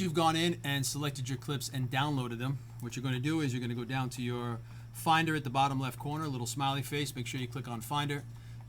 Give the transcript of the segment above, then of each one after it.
You've gone in and selected your clips and downloaded them. What you're going to do is you're going to go down to your Finder at the bottom left corner, little smiley face. Make sure you click on Finder.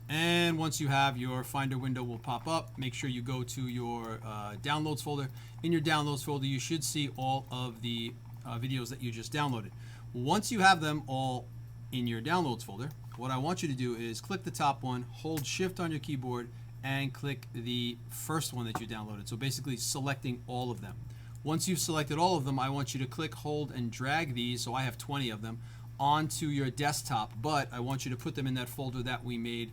And once you have, your Finder window will pop up. Make sure you go to your Downloads folder. In your Downloads folder, you should see all of the videos that you just downloaded. Once you have them all in your Downloads folder, what I want you to do is click the top one, hold Shift on your keyboard, and click the first one that you downloaded. So basically selecting all of them. Once you've selected all of them, I want you to click, hold, and drag these, so I have 20 of them, onto your desktop, but I want you to put them in that folder that we made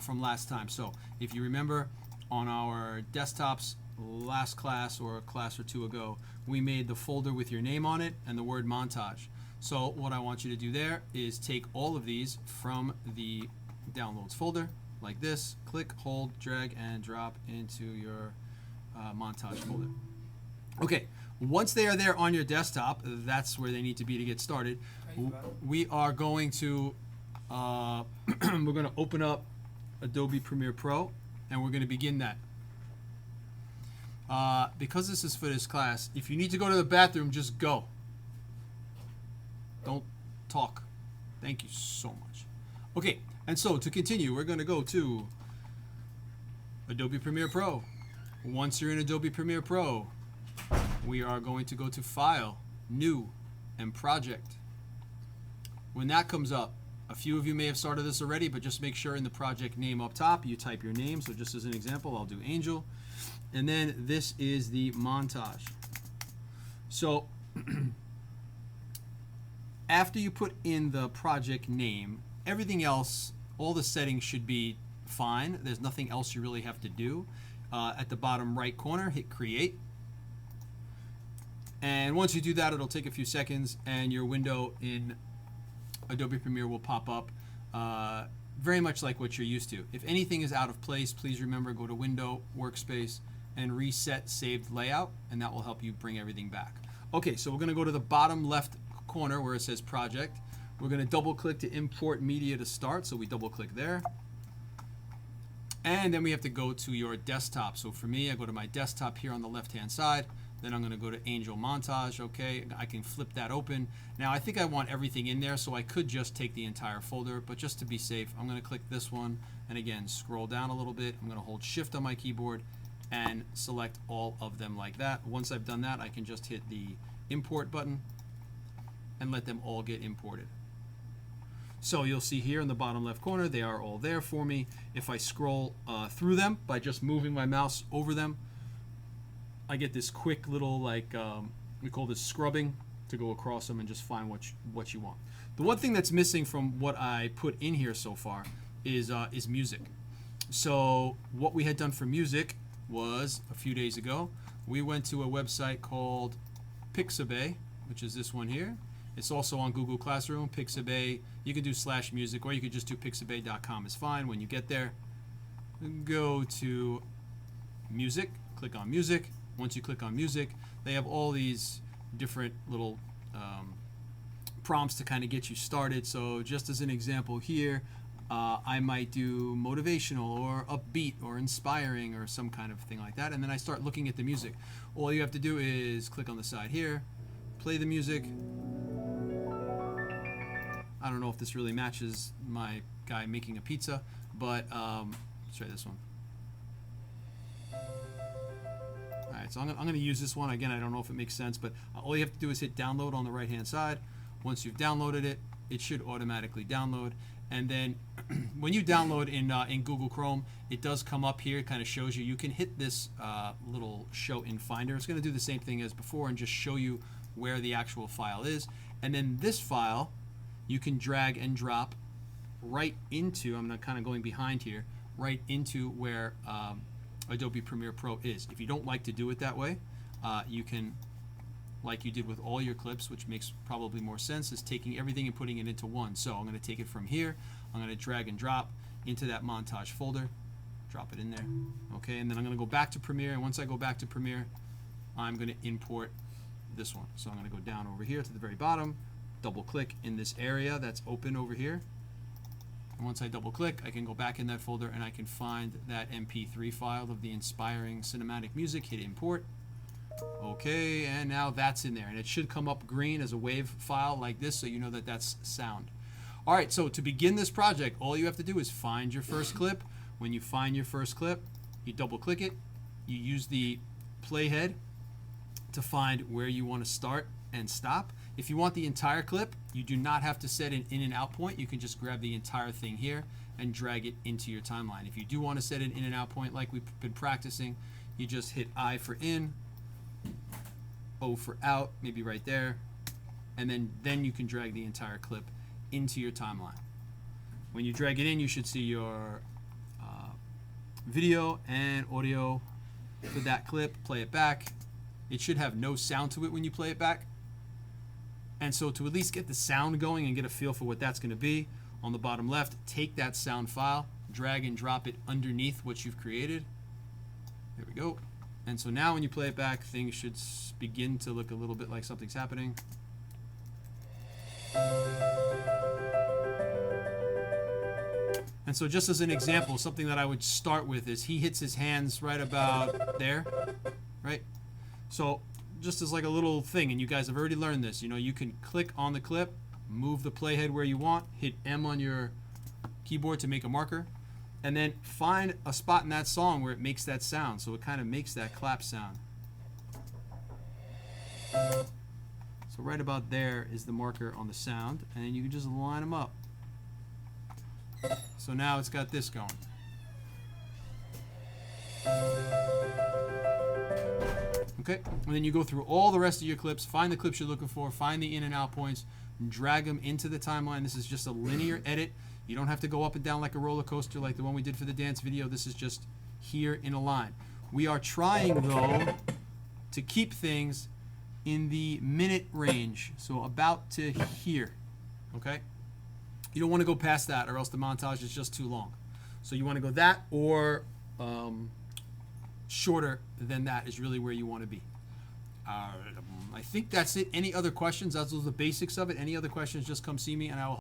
from last time. So if you remember, on our desktops last class or a class or two ago, we made the folder with your name on it and the word montage. So what I want you to do there is take all of these from the Downloads folder, like this, click, hold, drag, and drop into your montage folder. Okay, once they are there on your desktop, that's where they need to be to get started. We are going to we're going to open up Adobe Premiere Pro, and we're going to begin that. Because this is for this class, if you need to go to the bathroom, just go. Don't talk. Thank you so much. Okay, and so to continue, we're going to go to Adobe Premiere Pro. Once you're in Adobe Premiere Pro, we are going to go to File, New, and Project. When that comes up, a few of you may have started this already, but just make sure in the project name up top, you type your name. So just as an example, I'll do Angel. And then this is the montage. So after you put in the project name, everything else, all the settings should be fine. There's nothing else you really have to do. At the bottom right corner, hit Create. And once you do that, it'll take a few seconds, and your window in Adobe Premiere will pop up, very much like what you're used to. If anything is out of place, please remember, go to Window, Workspace, and reset Saved Layout, and that will help you bring everything back. Okay, so we're going to go to the bottom left corner where it says Project. We're going to double-click to import media to start, so we double-click there. And then we have to go to your desktop. So for me, I go to my desktop here on the left-hand side. Then I'm going to go to Angel Montage. Okay, I can flip that open. Now I think I want everything in there, so I could just take the entire folder, but just to be safe, I'm going to click this one, and again, scroll down a little bit. I'm going to hold Shift on my keyboard and select all of them like that. Once I've done that, I can just hit the Import button and let them all get imported. So you'll see here in the bottom left corner, they are all there for me. If I scroll through them by just moving my mouse over them, I get this quick little, like, we call this scrubbing, to go across them and just find what you want. The one thing that's missing from what I put in here so far is music. So what we had done for music was, a few days ago, we went to a website called Pixabay, which is this one here. It's also on Google Classroom, Pixabay. You can do /music, or you could just do pixabay.com is fine. When you get there, go to Music, click on Music. Once you click on Music, they have all these different little prompts to kind of get you started. So just as an example here, I might do motivational or upbeat or inspiring or some kind of thing like that, and then I start looking at the music. All you have to do is click on the side here, play the music. I don't know if this really matches my guy making a pizza, but let's try this one. Alright, so I'm going to use this one. Again, I don't know if it makes sense, but all you have to do is hit download on the right hand side. Once you've downloaded it, it should automatically download. And then when you download in Google Chrome, it does come up here. It kind of shows you. You can hit this little show in Finder. It's going to do the same thing as before and just show you where the actual file is. And then this file, you can drag and drop right into, I'm kind of going behind here, right into where Adobe Premiere Pro is. If you don't like to do it that way, you can, like you did with all your clips, which makes probably more sense, is taking everything and putting it into one. So I'm going to take it from here, I'm going to drag and drop into that montage folder, drop it in there, okay, and then I'm going to go back to Premiere, and once I go back to Premiere, I'm going to import this one. So I'm going to go down over here to the very bottom, double click in this area that's open over here, and once I double click, I can go back in that folder and I can find that MP3 file of the inspiring cinematic music, hit import, Okay, and now that's in there, and it should come up green as a wave file like this, so you know that that's sound. All right, so to begin this project, all you have to do is find your first clip. When you find your first clip, you double click it, you use the playhead to find where you want to start and stop. If you want the entire clip, you do not have to set an in and out point. You can just grab the entire thing here and drag it into your timeline. If you do want to set an in and out point like we've been practicing, you just hit I for in, O for out, maybe right there, and then you can drag the entire clip into your timeline. When you drag it in, you should see your video and audio for that clip. Play it back. It should have no sound to it when you play it back. And so to at least get the sound going and get a feel for what that's going to be, on the bottom left, take that sound file, drag and drop it underneath what you've created. There we go. And so now when you play it back, things should begin to look a little bit like something's happening. And so just as an example, something that I would start with is he hits his hands right about there, right? So just as like a little thing, and you guys have already learned this, you know, you can click on the clip, move the playhead where you want, hit M on your keyboard to make a marker, and then find a spot in that song where it makes that sound. So it kind of makes that clap sound. So right about there is the marker on the sound, and then you can just line them up. So now it's got this going. Okay, and then you go through all the rest of your clips, find the clips you're looking for, find the in and out points, and drag them into the timeline. This is just a linear edit. You don't have to go up and down like a roller coaster like the one we did for the dance video. This is just here in a line. We are trying, though, to keep things in the minute range, so about to here, okay? You don't want to go past that, or else the montage is just too long. So you want to go that, or shorter than that is really where you want to be. I think that's it. Any other questions? Those are the basics of it. Any other questions, just come see me and I will